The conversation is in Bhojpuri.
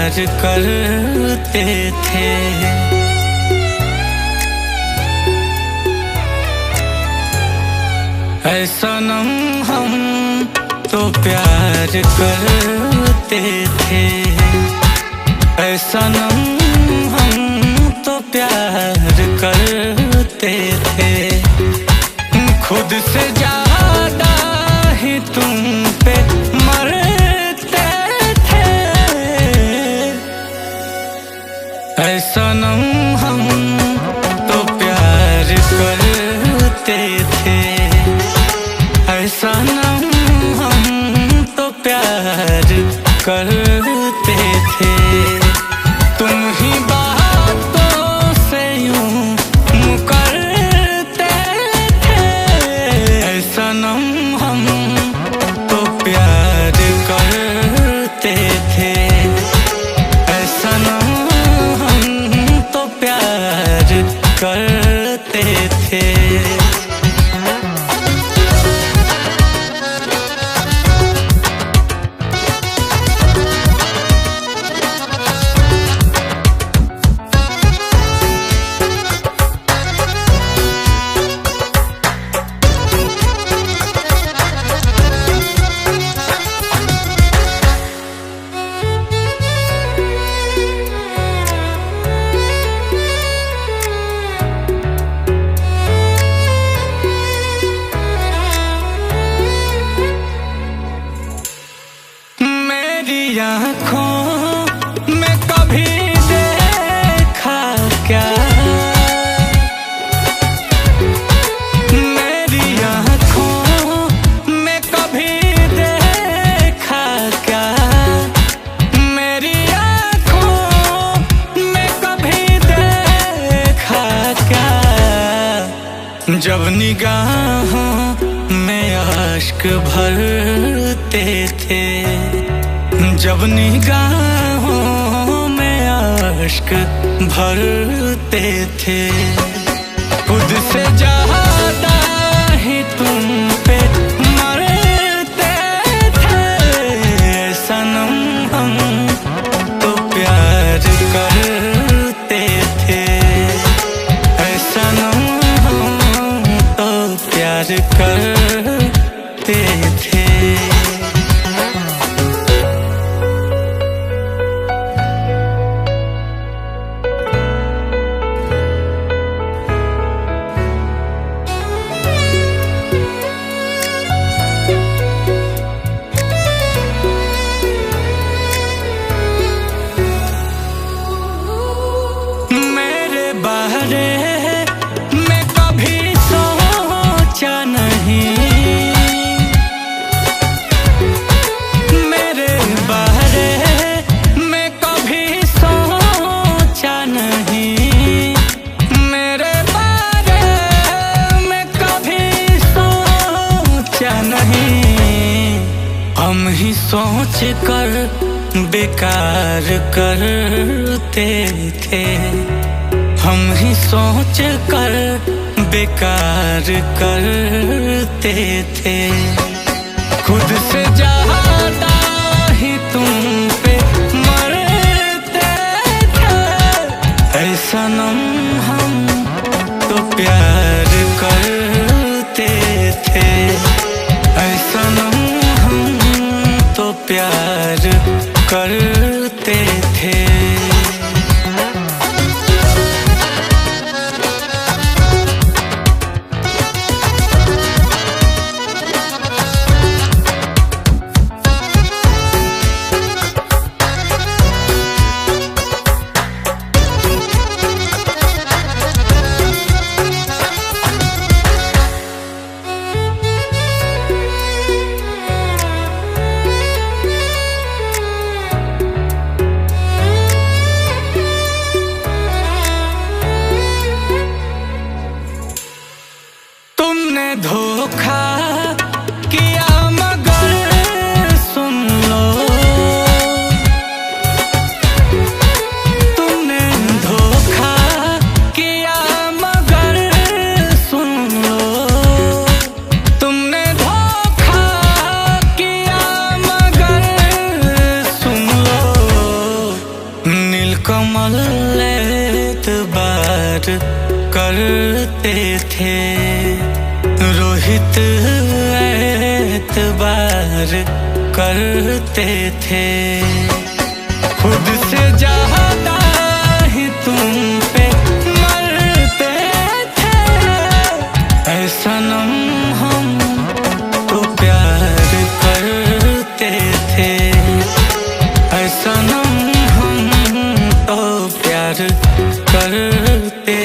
प्यार करते थे। ऐ सनम हम तो प्यार करते थे, ऐ सनम हम तो प्यार करते थे। खुद से ज्यादा ही तुम पे मरते थे। ऐ सनम हम तो प्यार करते थे, ऐ सनम हम तो प्यार करते थे। तुम ही बातों से यूं मुकरते थे। ऐ सनम हम तो प्यार करते थे, ऐ सनम हम तो प्यार करते थे। आँखों में कभी देखा क्या, मेरी आँखों में कभी देखा क्या, मेरी आँखों में कभी देखा क्या। जब निगाहों में आश्क भरते थे, जब निगाहों में आश्क भरते थे। खुद से ज्यादा ही तुम पे मरते थे। सनम हम तो प्यार करते थे, सनम हम तो प्यार करते थे। मैं कभी सोचा नहीं, मेरे बारे में कभी सोचा नहीं, मेरे बारे में कभी सोचा नहीं। हम ही सोच कर बेकार करते थे, हम ही सोच कर बेकार करते थे। खुद से ज्यादा ही तुम पे मरते थे। ऐ सनम हम तो प्यार करते थे, ऐ सनम हम तो प्यार करते थे। धोखा किया मगर सुन लो, तुमने धोखा किया मगर सुन लो, तुमने धोखा किया मगर सुन लो। एतबार करते थे, रोहित एतबार करते थे। खुद से ज्यादा ही तुम पे मरते थे, ऐ सनम हम तो प्यार करते थे, ऐ सनम हम तो प्यार करते